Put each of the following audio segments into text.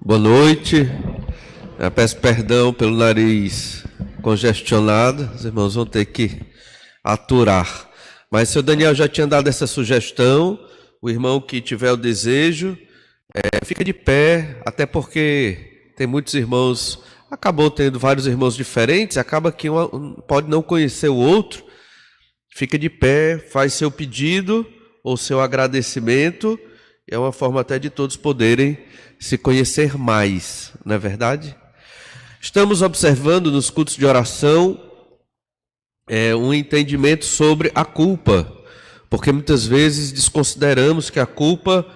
Boa noite. Eu peço perdão pelo nariz congestionado. Os irmãos vão ter que aturar. Mas o senhor Daniel já tinha dado essa sugestão. O irmão que tiver o desejo, fica de pé, até porque tem muitos irmãos, acabou tendo vários irmãos diferentes, acaba que um pode não conhecer o outro. Fica de pé, faz seu pedido ou seu agradecimento. É uma forma até de todos poderem se conhecer mais, não é verdade? Estamos observando nos cultos de oração um entendimento sobre a culpa, porque muitas vezes desconsideramos que a culpa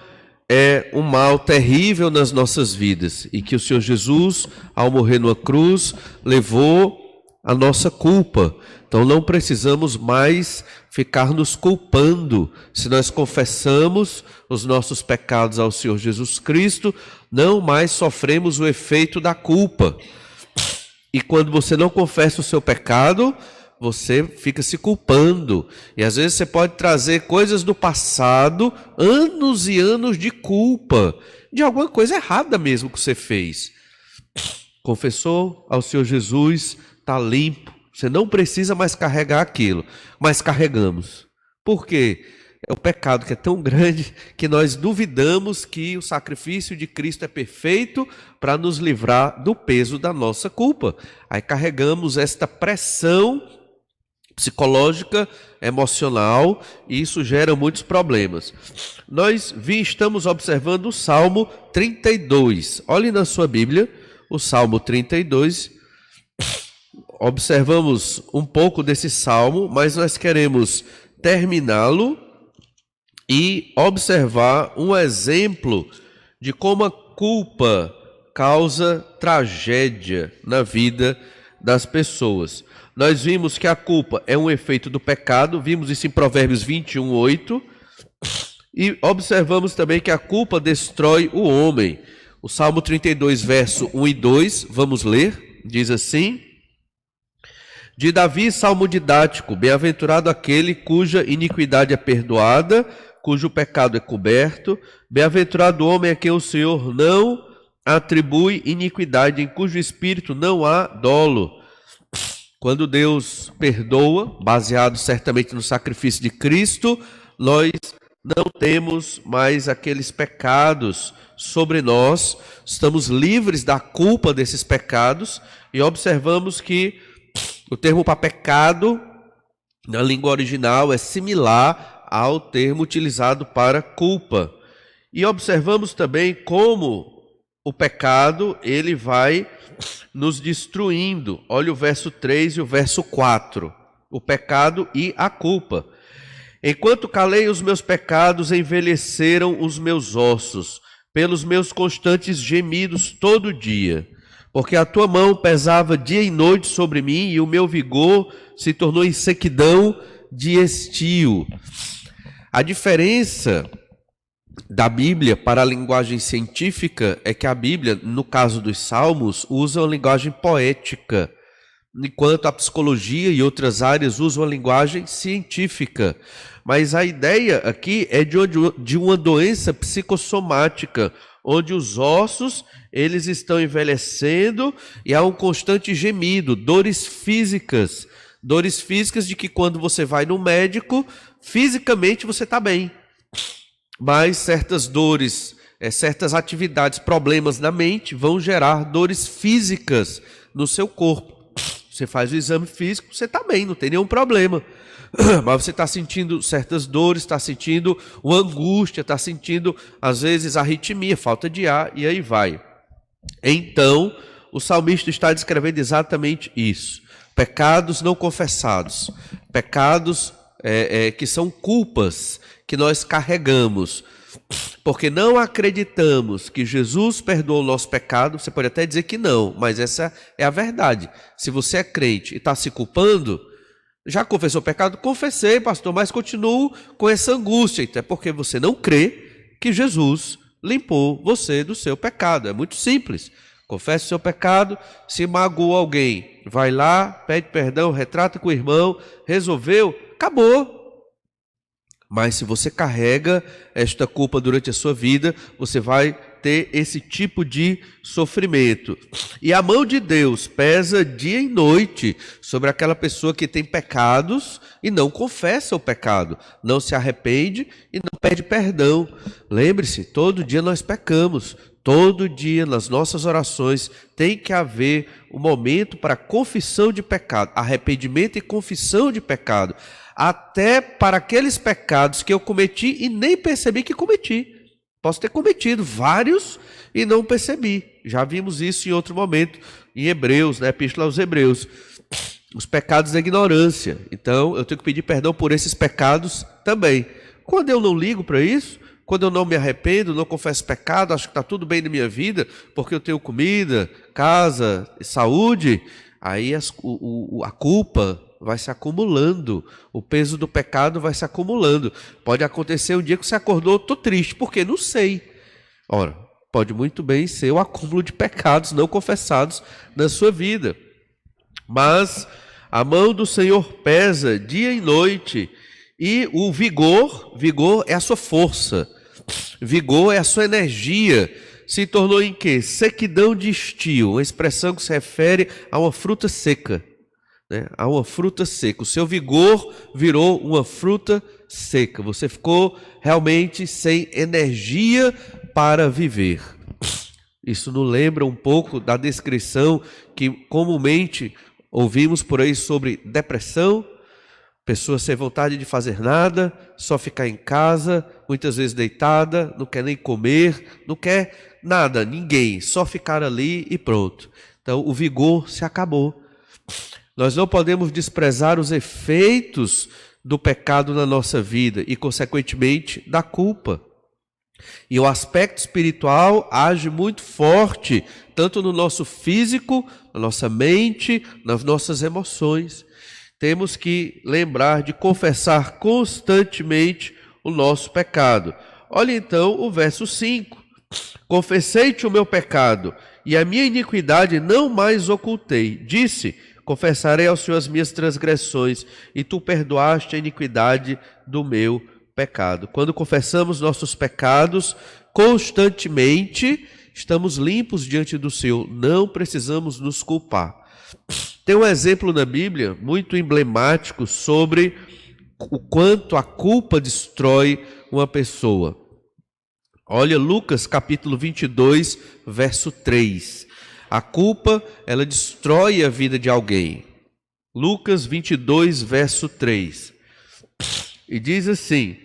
é um mal terrível nas nossas vidas e que o Senhor Jesus, ao morrer numa cruz, levou a nossa culpa. Então não precisamos mais ficar nos culpando. Se nós confessamos os nossos pecados ao Senhor Jesus Cristo, não mais sofremos o efeito da culpa. E quando você não confessa o seu pecado, você fica se culpando. E às vezes você pode trazer coisas do passado, anos e anos de culpa, de alguma coisa errada mesmo que você fez. Confessou ao Senhor Jesus, está limpo. Você não precisa mais carregar aquilo, mas carregamos. Por quê? É o pecado que é tão grande que nós duvidamos que o sacrifício de Cristo é perfeito para nos livrar do peso da nossa culpa. Aí carregamos esta pressão psicológica, emocional, e isso gera muitos problemas. Nós estamos observando o Salmo 32. Olhe na sua Bíblia, o Salmo 32. Observamos um pouco desse salmo, mas nós queremos terminá-lo e observar um exemplo de como a culpa causa tragédia na vida das pessoas. Nós vimos que a culpa é um efeito do pecado, vimos isso em Provérbios 21:8, e observamos também que a culpa destrói o homem. O Salmo 32, verso 1 e 2, vamos ler, diz assim: de Davi, salmo didático: bem-aventurado aquele cuja iniquidade é perdoada, cujo pecado é coberto. Bem-aventurado o homem a quem o Senhor não atribui iniquidade, em cujo espírito não há dolo. Quando Deus perdoa, baseado certamente no sacrifício de Cristo, nós não temos mais aqueles pecados sobre nós, estamos livres da culpa desses pecados, e observamos que o termo para pecado, na língua original, é similar ao termo utilizado para culpa. E observamos também como o pecado, ele vai nos destruindo. Olha o verso 3 e o verso 4. O pecado e a culpa. Enquanto calei os meus pecados, envelheceram os meus ossos, pelos meus constantes gemidos todo dia. Porque a tua mão pesava dia e noite sobre mim, e o meu vigor se tornou em sequidão de estio. A diferença da Bíblia para a linguagem científica é que a Bíblia, no caso dos Salmos, usa uma linguagem poética, enquanto a psicologia e outras áreas usam a linguagem científica. Mas a ideia aqui é de uma doença psicossomática, onde os ossos, eles estão envelhecendo e há um constante gemido, dores físicas de que quando você vai no médico, fisicamente você está bem, mas certas dores, certas atividades, problemas na mente vão gerar dores físicas no seu corpo. Você faz o exame físico, você está bem, não tem nenhum problema. Mas você está sentindo certas dores, está sentindo uma angústia, está sentindo, às vezes, arritmia, falta de ar, e aí vai. Então, o salmista está descrevendo exatamente isso. Pecados não confessados, pecados que são culpas que nós carregamos, porque não acreditamos que Jesus perdoou o nosso pecado. Você pode até dizer que não, mas essa é a verdade. Se você é crente e está se culpando, já confessou o pecado? Confessei, pastor, mas continuo com essa angústia. Então é porque você não crê que Jesus limpou você do seu pecado. É muito simples. Confesse o seu pecado, se magoou alguém, vai lá, pede perdão, retrata com o irmão, resolveu, acabou. Mas se você carrega esta culpa durante a sua vida, você vai ter esse tipo de sofrimento. E a mão de Deus pesa dia e noite sobre aquela pessoa que tem pecados e não confessa o pecado, não se arrepende e não pede perdão. Lembre-se, todo dia nós pecamos. Todo dia, nas nossas orações, tem que haver um momento para confissão de pecado, arrependimento e confissão de pecado, até para aqueles pecados que eu cometi e nem percebi que cometi. Posso ter cometido vários e não percebi. Já vimos isso em outro momento, em Hebreus, na Epístola aos Hebreus. Os pecados da ignorância. Então, eu tenho que pedir perdão por esses pecados também. Quando eu não ligo para isso, quando eu não me arrependo, não confesso pecado, acho que está tudo bem na minha vida, porque eu tenho comida, casa, saúde, aí a culpa vai se acumulando, o peso do pecado vai se acumulando. Pode acontecer um dia que você acordou, estou triste, porque não sei. Ora, pode muito bem ser o acúmulo de pecados não confessados na sua vida. Mas a mão do Senhor pesa dia e noite, e o vigor é a sua força. Vigor é a sua energia. Se tornou em quê? Sequidão de estio, uma expressão que se refere a uma fruta seca, né? A uma fruta seca. O seu vigor virou uma fruta seca. Você ficou realmente sem energia para viver. Isso nos lembra um pouco da descrição que comumente ouvimos por aí sobre depressão. Pessoa sem vontade de fazer nada, só ficar em casa, muitas vezes deitada, não quer nem comer, não quer nada, ninguém, só ficar ali e pronto. Então o vigor se acabou. Nós não podemos desprezar os efeitos do pecado na nossa vida e, consequentemente, da culpa. E o aspecto espiritual age muito forte, tanto no nosso físico, na nossa mente, nas nossas emoções. Temos que lembrar de confessar constantemente o nosso pecado. Olha então o verso 5. Confessei-te o meu pecado, e a minha iniquidade não mais ocultei. Disse, confessarei ao Senhor as minhas transgressões, e tu perdoaste a iniquidade do meu pecado. Quando confessamos nossos pecados constantemente, estamos limpos diante do Senhor, não precisamos nos culpar. Tem um exemplo na Bíblia muito emblemático sobre o quanto a culpa destrói uma pessoa. Olha Lucas capítulo 22, verso 3. A culpa, ela destrói a vida de alguém. Lucas 22, verso 3. E diz assim: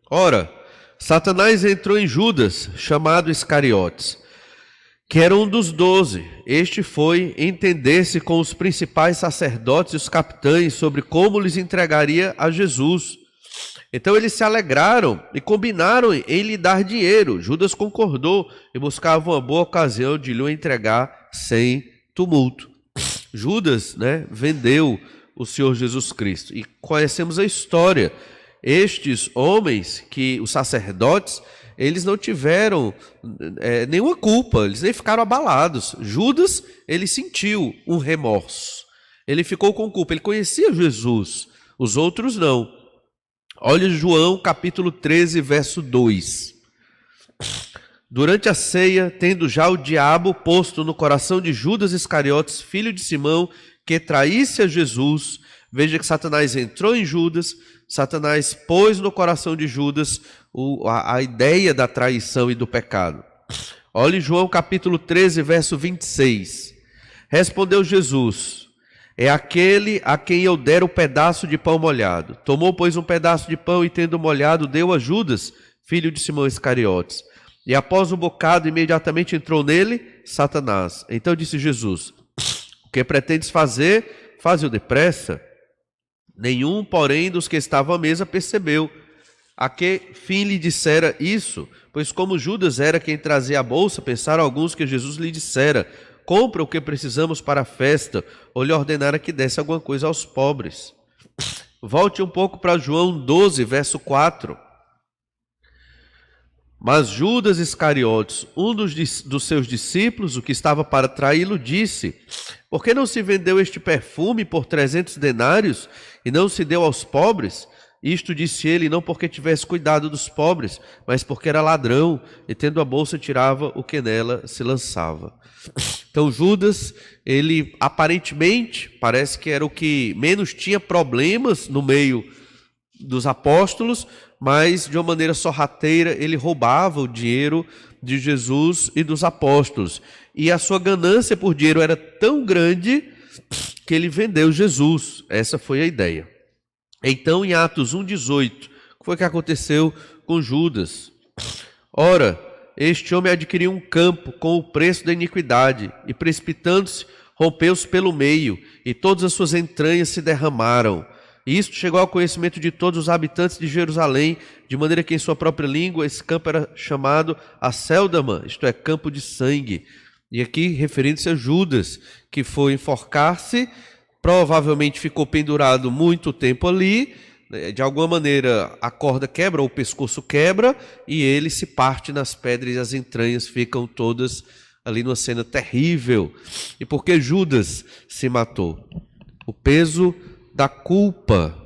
Ora, Satanás entrou em Judas, chamado Iscariotes, que era um dos 12. Este foi entender-se com os principais sacerdotes e os capitães sobre como lhes entregaria a Jesus. Então eles se alegraram e combinaram em lhe dar dinheiro. Judas concordou e buscava uma boa ocasião de lhe entregar sem tumulto. Judas, vendeu o Senhor Jesus Cristo. E conhecemos a história. Estes homens, os sacerdotes, eles não tiveram nenhuma culpa, eles nem ficaram abalados. Judas, ele sentiu um remorso, ele ficou com culpa, ele conhecia Jesus, os outros não. Olha João capítulo 13, verso 2. Durante a ceia, tendo já o diabo posto no coração de Judas Iscariotes, filho de Simão, que traísse a Jesus, veja que Satanás entrou em Judas, Satanás pôs no coração de Judas a ideia da traição e do pecado. Olhe João capítulo 13, verso 26. Respondeu Jesus: é aquele a quem eu der o pedaço de pão molhado. Tomou, pois, um pedaço de pão e, tendo molhado, deu a Judas, filho de Simão Iscariotes. E após um bocado, imediatamente entrou nele Satanás. Então disse Jesus: o que pretendes fazer, faze-o depressa. Nenhum, porém, dos que estavam à mesa percebeu a que fim lhe dissera isso, pois como Judas era quem trazia a bolsa, pensaram alguns que Jesus lhe dissera: compra o que precisamos para a festa, ou lhe ordenara que desse alguma coisa aos pobres. Volte um pouco para João 12, verso 4. Mas Judas Iscariotes, um dos seus discípulos, o que estava para traí-lo, disse: por que não se vendeu este perfume por 300 denários e não se deu aos pobres? Isto disse ele, não porque tivesse cuidado dos pobres, mas porque era ladrão, e tendo a bolsa tirava o que nela se lançava. Então Judas, ele aparentemente, parece que era o que menos tinha problemas no meio dos apóstolos, mas de uma maneira sorrateira ele roubava o dinheiro de Jesus e dos apóstolos. E a sua ganância por dinheiro era tão grande que ele vendeu Jesus. Essa foi a ideia. Então, em Atos 1,18, o que foi que aconteceu com Judas? Ora, este homem adquiriu um campo com o preço da iniquidade, e precipitando-se, rompeu-se pelo meio, e todas as suas entranhas se derramaram. E isto chegou ao conhecimento de todos os habitantes de Jerusalém, de maneira que em sua própria língua esse campo era chamado Acéldama, isto é, campo de sangue. E aqui referindo-se a Judas, que foi enforcar-se, provavelmente ficou pendurado muito tempo ali, de alguma maneira a corda quebra, ou o pescoço quebra, e ele se parte nas pedras e as entranhas ficam todas ali numa cena terrível. E por que Judas se matou? O peso da culpa.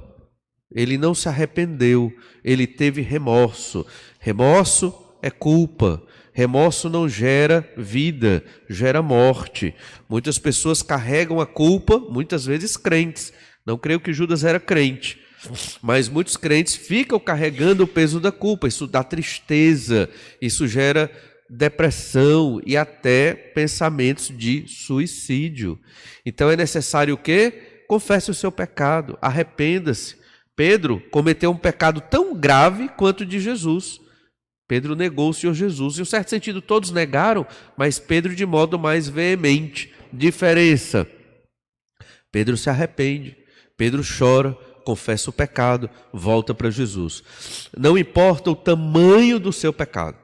Ele não se arrependeu, ele teve remorso. Remorso é culpa. Remorso não gera vida, gera morte. Muitas pessoas carregam a culpa, muitas vezes crentes. Não creio que Judas era crente, mas muitos crentes ficam carregando o peso da culpa. Isso dá tristeza, isso gera depressão e até pensamentos de suicídio. Então é necessário o quê? Confesse o seu pecado, arrependa-se. Pedro cometeu um pecado tão grave quanto o de Jesus. Pedro negou o Senhor Jesus. Em um certo sentido, todos negaram, mas Pedro de modo mais veemente. Diferença: Pedro se arrepende, Pedro chora, confessa o pecado, volta para Jesus. Não importa o tamanho do seu pecado.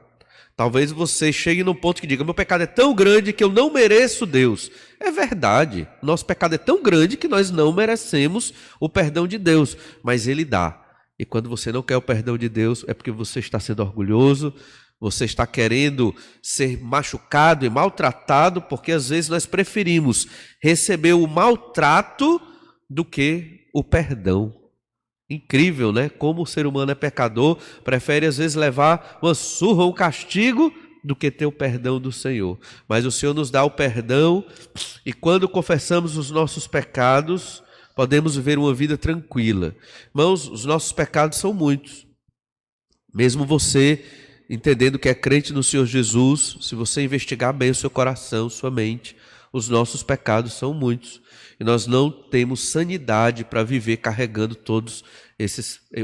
Talvez você chegue num ponto que diga: meu pecado é tão grande que eu não mereço Deus. É verdade, nosso pecado é tão grande que nós não merecemos o perdão de Deus, mas Ele dá. E quando você não quer o perdão de Deus, é porque você está sendo orgulhoso, você está querendo ser machucado e maltratado, porque às vezes nós preferimos receber o maltrato do que o perdão. Incrível, né? Como o ser humano é pecador, prefere às vezes levar uma surra, um castigo, do que ter o perdão do Senhor. Mas o Senhor nos dá o perdão, e quando confessamos os nossos pecados, podemos viver uma vida tranquila. Irmãos, os nossos pecados são muitos. Mesmo você entendendo que é crente no Senhor Jesus, se você investigar bem o seu coração, sua mente, os nossos pecados são muitos. E nós não temos sanidade para viver carregando todos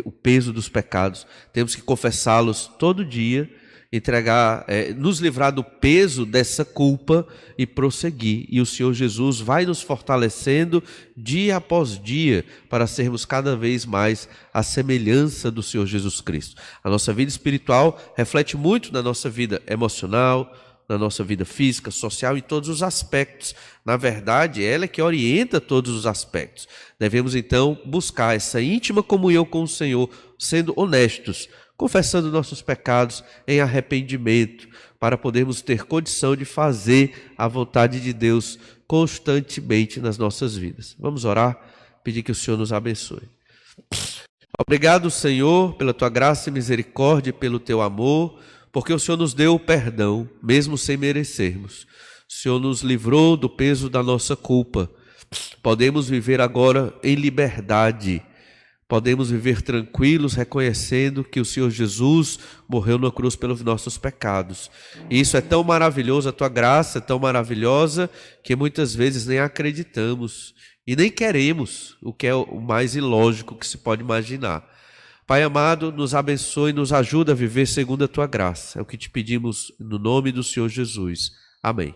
o peso dos pecados. Temos que confessá-los todo dia, entregar, nos livrar do peso dessa culpa e prosseguir. E o Senhor Jesus vai nos fortalecendo dia após dia para sermos cada vez mais a semelhança do Senhor Jesus Cristo. A nossa vida espiritual reflete muito na nossa vida emocional, na nossa vida física, social, em todos os aspectos. Na verdade, ela é que orienta todos os aspectos. Devemos então buscar essa íntima comunhão com o Senhor, sendo honestos, confessando nossos pecados em arrependimento, para podermos ter condição de fazer a vontade de Deus constantemente nas nossas vidas. Vamos orar, pedir que o Senhor nos abençoe. Obrigado, Senhor, pela tua graça e misericórdia, pelo teu amor, porque o Senhor nos deu o perdão, mesmo sem merecermos. O Senhor nos livrou do peso da nossa culpa. Podemos viver agora em liberdade. Podemos viver tranquilos, reconhecendo que o Senhor Jesus morreu na cruz pelos nossos pecados. E isso é tão maravilhoso, a tua graça é tão maravilhosa, que muitas vezes nem acreditamos e nem queremos, o que é o mais ilógico que se pode imaginar. Pai amado, nos abençoe e nos ajuda a viver segundo a tua graça. É o que te pedimos no nome do Senhor Jesus. Amém.